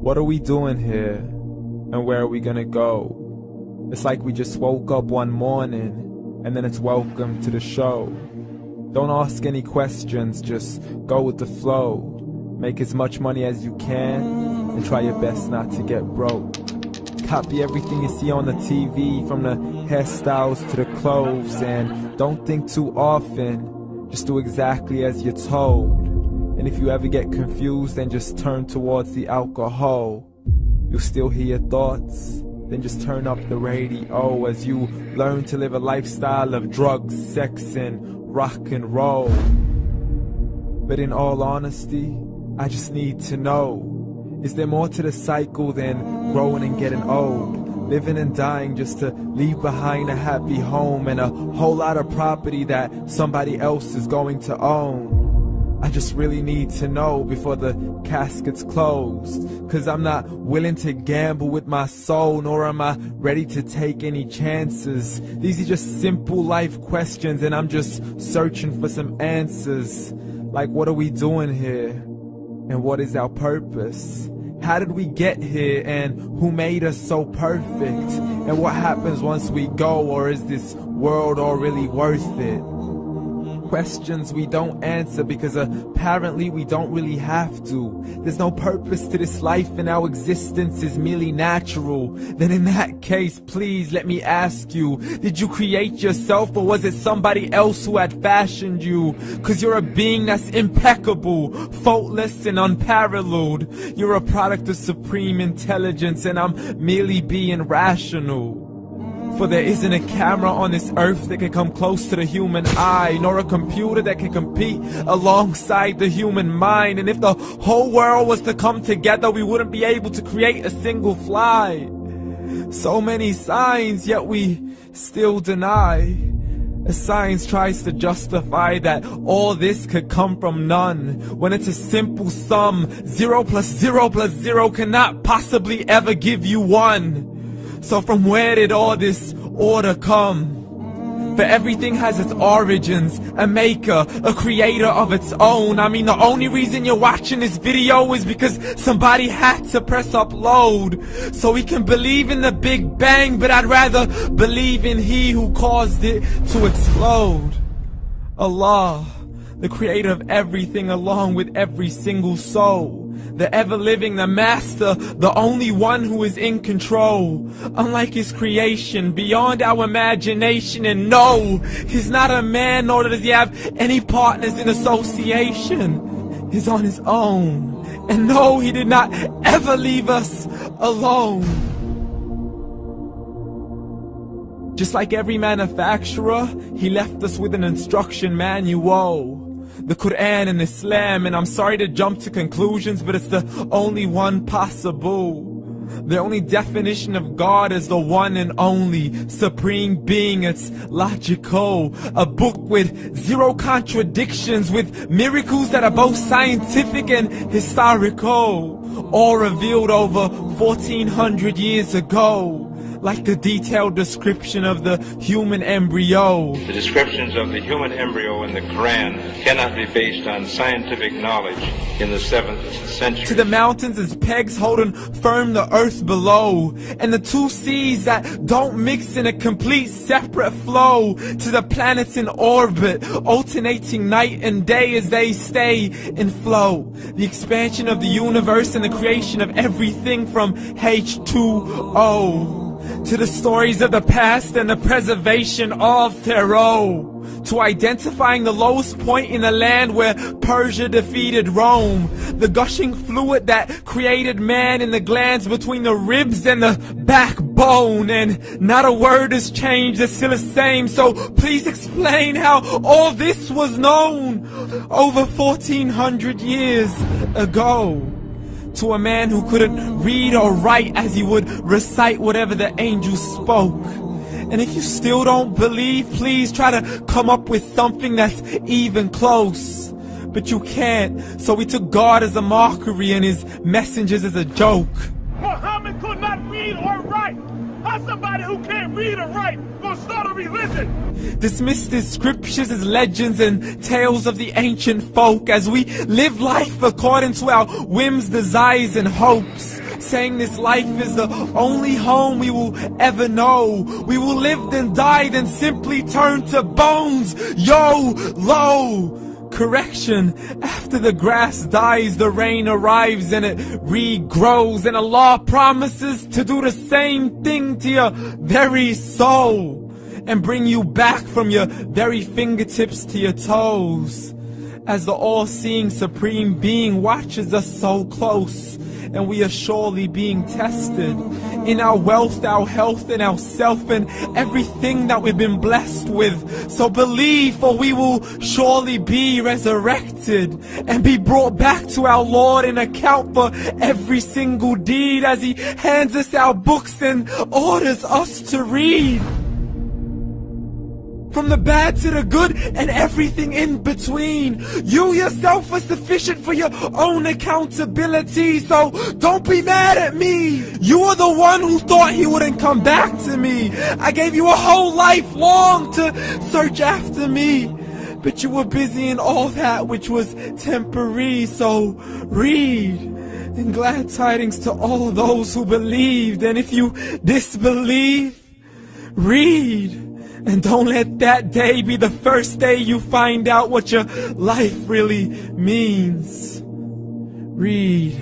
What are we doing here? And where are we gonna go? It's like we just woke up one morning and then it's welcome to the show. Don't ask any questions, just go with the flow. Make as much money as you can and try your best not to get broke. Copy everything you see on the TV, from the hairstyles to the clothes, and don't think too often, just do exactly as you're told. And if you ever get confused, then just turn towards the alcohol. You'll still hear your thoughts, then just turn up the radio as you learn to live a lifestyle of drugs, sex, and rock and roll. But in all honesty, I just need to know, is there more to the cycle than growing and getting old? Living and dying just to leave behind a happy home and a whole lot of property that somebody else is going to own. I just really need to know before the casket's closed, 'cause I'm not willing to gamble with my soul, nor am I ready to take any chances. These are just simple life questions and I'm just searching for some answers. Like, what are we doing here? And what is our purpose? How did we get here, and who made us so perfect? And what happens once we go, or is this world all really worth it? Questions we don't answer because apparently we don't really have to. There's no purpose to this life and our existence is merely natural. Then in that case, please let me ask you, did you create yourself, or was it somebody else who had fashioned you? 'Cause you're a being that's impeccable, faultless and unparalleled. You're a product of supreme intelligence and I'm merely being rational. For there isn't a camera on this earth that can come close to the human eye, nor a computer that can compete alongside the human mind. And if the whole world was to come together, we wouldn't be able to create a single fly. So many signs, yet we still deny. As science tries to justify that all this could come from none, when it's a simple sum. 0 plus 0 plus 0 cannot possibly ever give you 1. So from where did all this order come? For everything has its origins, a maker, a creator of its own. I mean, the only reason you're watching this video is because somebody had to press upload. So we can believe in the Big Bang, but I'd rather believe in He who caused it to explode. Allah, the creator of everything along with every single soul. The ever-living, the master, the only one who is in control. Unlike his creation, beyond our imagination. And no, he's not a man, nor does he have any partners in association. He's on his own. And no, he did not ever leave us alone. Just like every manufacturer, he left us with an instruction manual. The Quran and Islam, and I'm sorry to jump to conclusions, but it's the only one possible. The only definition of God is the one and only supreme being. It's logical, a book with 0 contradictions, with miracles that are both scientific and historical, all revealed over 1400 years ago. Like the detailed description of the human embryo. The descriptions of the human embryo in the Quran cannot be based on scientific knowledge in the 7th century. To the mountains as pegs holding firm the earth below, and the 2 seas that don't mix in a complete separate flow. To the planets in orbit, alternating night and day as they stay in flow. The expansion of the universe and the creation of everything from H2O. To the stories of the past and the preservation of Pharaoh. To identifying the lowest point in the land where Persia defeated Rome. The gushing fluid that created man in the glands between the ribs and the backbone. And not a word has changed, it's still the same. So please explain how all this was known over 1400 years ago. To a man who couldn't read or write, as he would recite whatever the angels spoke. And if you still don't believe, please try to come up with something that's even close. But you can't, so we took God as a mockery and his messengers as a joke. Muhammad could not read or write. How somebody who can't read or write gonna start a religion? Dismissed his scriptures as legends and tales of the ancient folk, as we live life according to our whims, desires, and hopes. saying this life is the only home we will ever know. We will live then die, then simply turn to bones. YOLO! Correction, after the grass dies, the rain arrives and it regrows, and Allah promises to do the same thing to your very soul and bring you back from your very fingertips to your toes, as the all-seeing supreme being watches us so close, and we are surely being tested in our wealth, our health, and our self, and everything that we've been blessed with. So believe, for we will surely be resurrected and be brought back to our Lord and account for every single deed, as He hands us our books and orders us to read. From the bad to the good and everything in between. You yourself are sufficient for your own accountability, so don't be mad at me. You are the one who thought He wouldn't come back to me. I gave you a whole life long to search after me, but you were busy in all that which was temporary. So read, and glad tidings to all those who believed. And if you disbelieve, read. And don't let that day be the first day you find out what your life really means. Read.